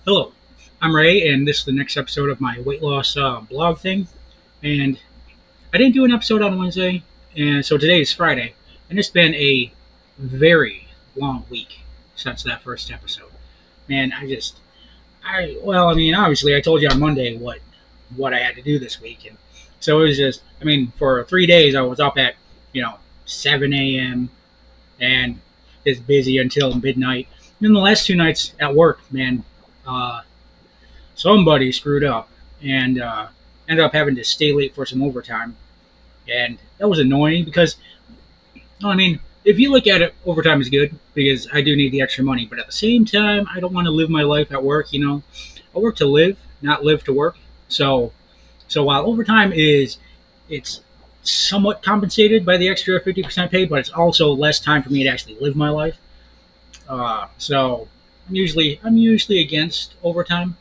Hello, I'm Ray, and this is the next episode of my weight loss blog thing. And I didn't do an episode on Wednesday, and so today is Friday, and it's been a very long week since that first episode. Man, obviously, I told you on Monday what I had to do this week, and so it was just, for 3 days I was up at 7 a.m. and just busy until midnight. And then the last 2 nights at work, man, uh, somebody screwed up and ended up having to stay late for some overtime. And that was annoying because, if you look at it, overtime is good because I do need the extra money. But at the same time, I don't want to live my life at work. I work to live, not live to work. So while overtime it's somewhat compensated by the extra 50% pay, but it's also less time for me to actually live my life. So I'm usually against overtime,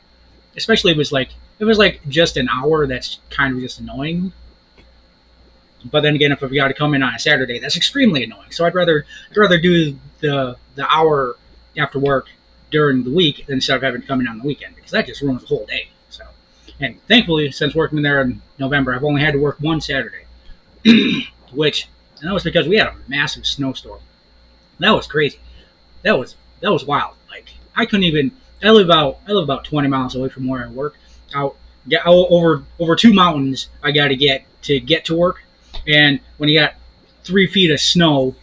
especially if it was like just an hour. That's kind of just annoying. But then again, if I've got to come in on a Saturday, that's extremely annoying. So I'd rather do the hour after work during the week instead of having to come in on the weekend because that just ruins the whole day. So, and thankfully, since working there in November, I've only had to work one Saturday, which and that was because we had a massive snowstorm. That was crazy. That was wild. Like I couldn't even. I live about 20 miles away from where I work. Out get over two mountains I got to get to work, and when you got 3 feet of snow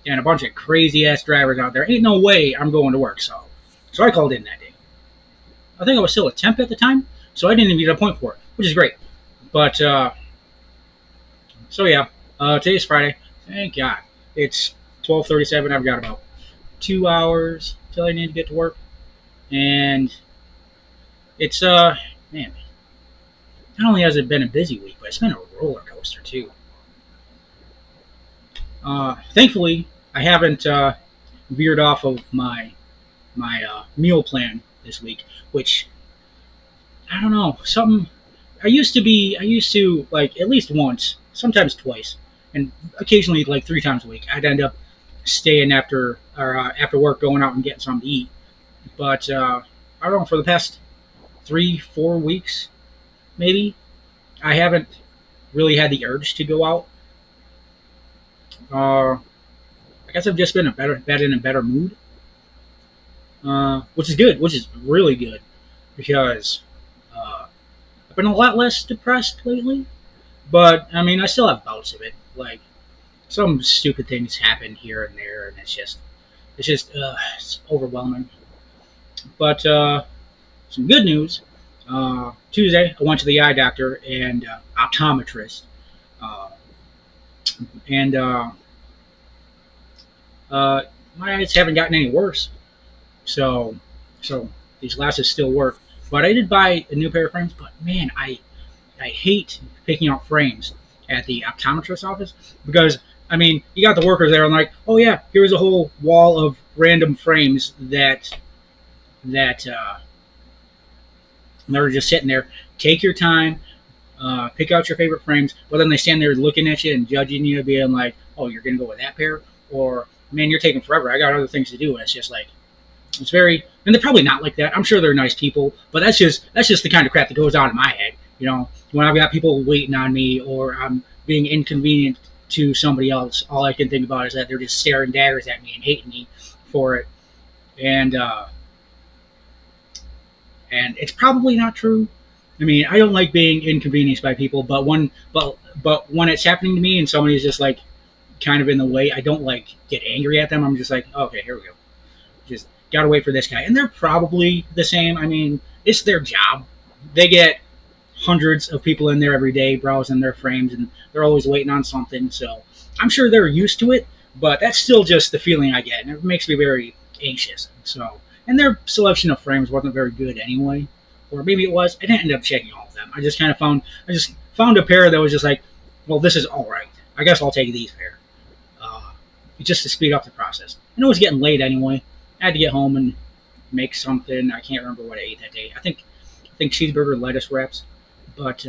and a bunch of crazy ass drivers out there, ain't no way I'm going to work. So I called in that day. I think I was still a temp at the time, so I didn't even get a point for it, which is great. But so yeah, today's Friday. Thank God it's 12:37. I've got about 2 hours till I need to get to work, and it's man, not only has it been a busy week, but it's been a roller coaster too. Thankfully, I haven't veered off of my meal plan this week, which I don't know. Something I used to like at least once, sometimes twice, and occasionally like 3 times a week. I'd end up staying after work, going out and getting something to eat. But I don't know, for the past 3 4 weeks maybe I haven't really had the urge to go out. I guess I've just been in a better mood, which is good, which is really good because I've been a lot less depressed lately. But I still have bouts of it. Like some stupid things happen here and there, and it's overwhelming. But some good news. Tuesday, I went to the eye doctor and optometrist, uh, and my eyes haven't gotten any worse. So, so these glasses still work. But I did buy a new pair of frames. But man, I hate picking out frames at the optometrist office because you got the workers there and like, oh yeah, here's a whole wall of random frames that they're just sitting there. Take your time, pick out your favorite frames, but then they stand there looking at you and judging you, being like, oh, you're gonna go with that pair, or man, you're taking forever. I got other things to do, and it's just like it's very, and they're probably not like that. I'm sure they're nice people, but that's just the kind of crap that goes on in my head. When I've got people waiting on me or I'm being inconvenient to somebody else, all I can think about is that they're just staring daggers at me and hating me for it. And and it's probably not true. I don't like being inconvenienced by people, but when it's happening to me and somebody's just like kind of in the way, I don't like get angry at them. I'm just like, okay, here we go. Just gotta wait for this guy. And they're probably the same. It's their job. They get hundreds of people in there every day browsing their frames, and they're always waiting on something. So I'm sure they're used to it, but that's still just the feeling I get, and it makes me very anxious. So, and their selection of frames wasn't very good anyway, or maybe it was. I didn't end up checking all of them. I just found a pair that was just like, well, this is all right. I guess I'll take these pair, uh, just to speed up the process. And it was getting late anyway. I had to get home and make something. I can't remember what I ate that day. I think cheeseburger lettuce wraps. But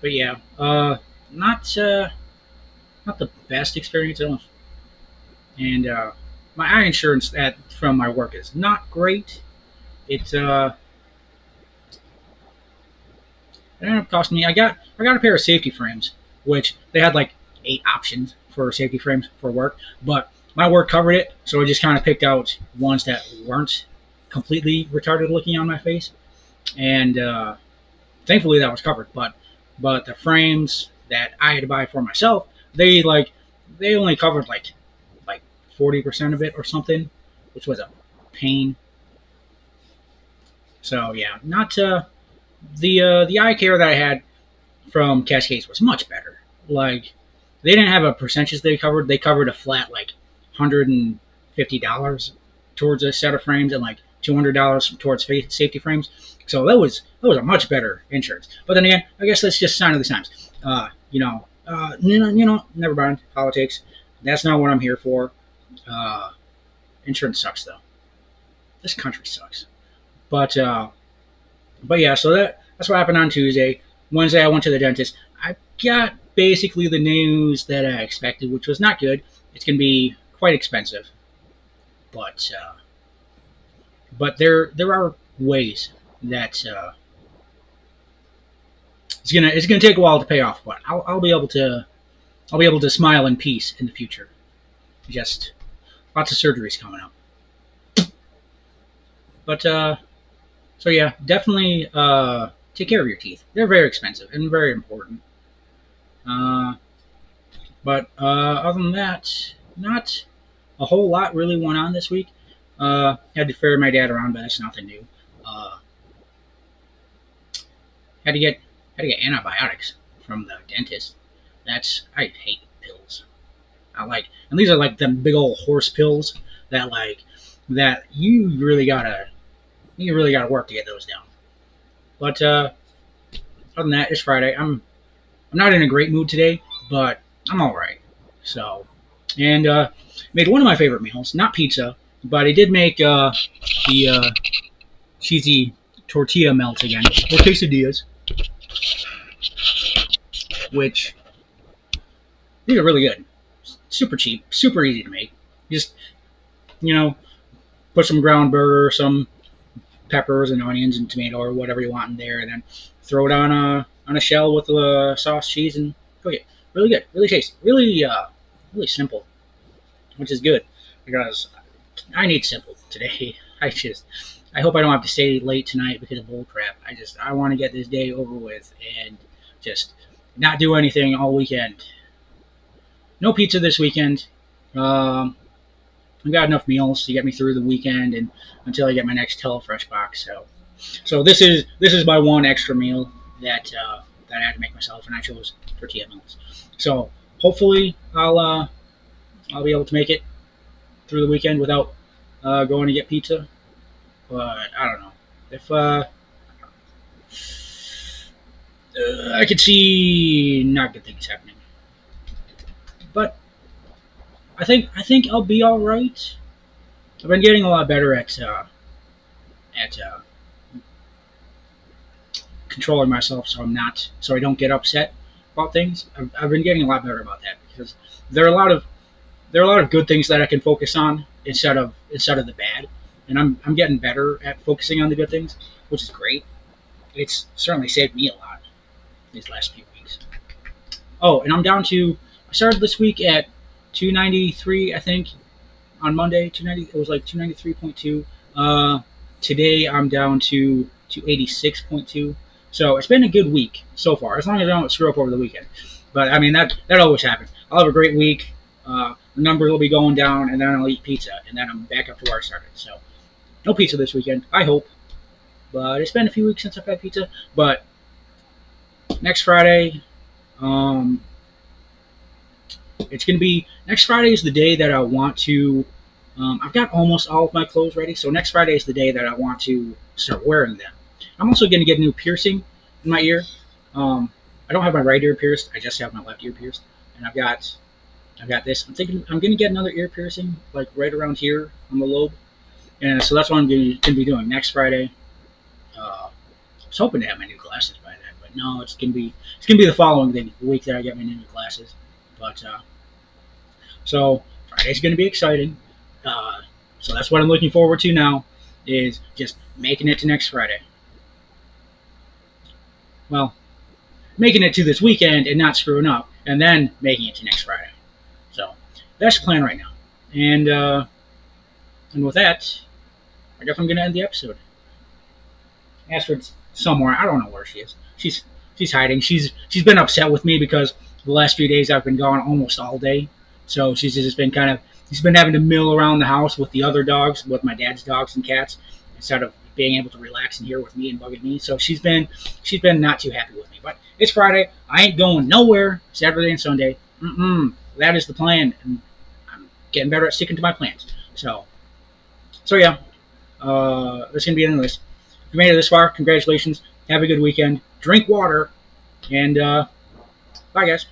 but yeah, not not the best experience. And my eye insurance that from my work is not great. It it ended up costing me. I got a pair of safety frames, which they had like 8 options for safety frames for work, but my work covered it, so I just kind of picked out ones that weren't completely retarded looking on my face, and thankfully that was covered. But the frames that I had to buy for myself, they only covered like 40% of it or something, which was a pain. So yeah, not the eye care that I had from Cascades was much better. Like they didn't have a percentage they covered. They covered a flat like $150 towards a set of frames and like $200 towards safety frames. So that was a much better insurance. But then again, I guess that's just a sign of the times. Never mind politics. That's not what I'm here for. Uh, Insurance sucks though. This country sucks. But yeah, so that's what happened on Tuesday. Wednesday, I went to the dentist. I got basically the news that I expected, which was not good. It's going to be quite expensive, but there are ways that it's gonna take a while to pay off. But I'll be able to smile in peace in the future. Just lots of surgeries coming up. But so yeah, definitely take care of your teeth. They're very expensive and very important. Uh, but other than that, not a whole lot really went on this week. Had to ferry my dad around, but that's nothing new. Uh, had to get had to get antibiotics from the dentist. I hate pills. And these are like them big old horse pills that that you really gotta work to get those down. But other than that, it's Friday. I'm not in a great mood today, but I'm all right. So, and made one of my favorite meals, not pizza, but I did make the cheesy tortilla melts again, or quesadillas, which these are really good. Super cheap, super easy to make. Just you know, put some ground burger, some peppers and onions and tomato or whatever you want in there, and then throw it on a shell with the sauce, cheese, and cook it. Really good, really tasty, really simple, which is good because I need simple today. I hope I don't have to stay late tonight because of bull crap. I want to get this day over with and just not do anything all weekend. No pizza this weekend. Um, I've got enough meals to get me through the weekend and until I get my next HelloFresh box. So this is my one extra meal that I had to make myself, and I chose tortilla melts. So hopefully I'll be able to make it through the weekend without going to get pizza. But I don't know if I could see not good things happening. But I think I'll be all right. I've been getting a lot better at controlling myself, so I don't get upset about things. I've been getting a lot better about that because there are a lot of good things that I can focus on instead of the bad, and I'm getting better at focusing on the good things, which is great. It's certainly saved me a lot these last few weeks. Oh, and I started this week at 293, I think, on Monday. 290. It was like 293.2. Today I'm down to 286.2. So it's been a good week so far, as long as I don't screw up over the weekend. But I mean that always happens. I'll have a great week. The numbers will be going down, and then I'll eat pizza, and then I'm back up to where I started. So no pizza this weekend, I hope. But it's been a few weeks since I've had pizza. But next Friday, um, it's gonna be next Friday is the day that I want to. I've got almost all of my clothes ready, so next Friday is the day that I want to start wearing them. I'm also gonna get a new piercing in my ear. I don't have my right ear pierced; I just have my left ear pierced, and I've got this. I'm thinking I'm gonna get another ear piercing, like right around here on the lobe, and so that's what I'm gonna be doing next Friday. I was hoping to have my new glasses by then, but no, it's gonna be the following week that I get my new glasses. But so Friday's gonna be exciting. So that's what I'm looking forward to now, is just making it to next Friday. Well, making it to this weekend and not screwing up, and then making it to next Friday. So that's the plan right now. And with that, I guess I'm gonna end the episode. Astrid's somewhere. I don't know where she is. She's hiding. She's been upset with me because the last few days I've been gone almost all day. So she's just been she's been having to mill around the house with the other dogs, with my dad's dogs and cats, instead of being able to relax in here with me and bugging me. So she's been not too happy with me. But it's Friday. I ain't going nowhere Saturday and Sunday. That is the plan, and I'm getting better at sticking to my plans. So yeah, that's gonna be the end of this. If you made it this far, congratulations. Have a good weekend. Drink water, and bye, guys.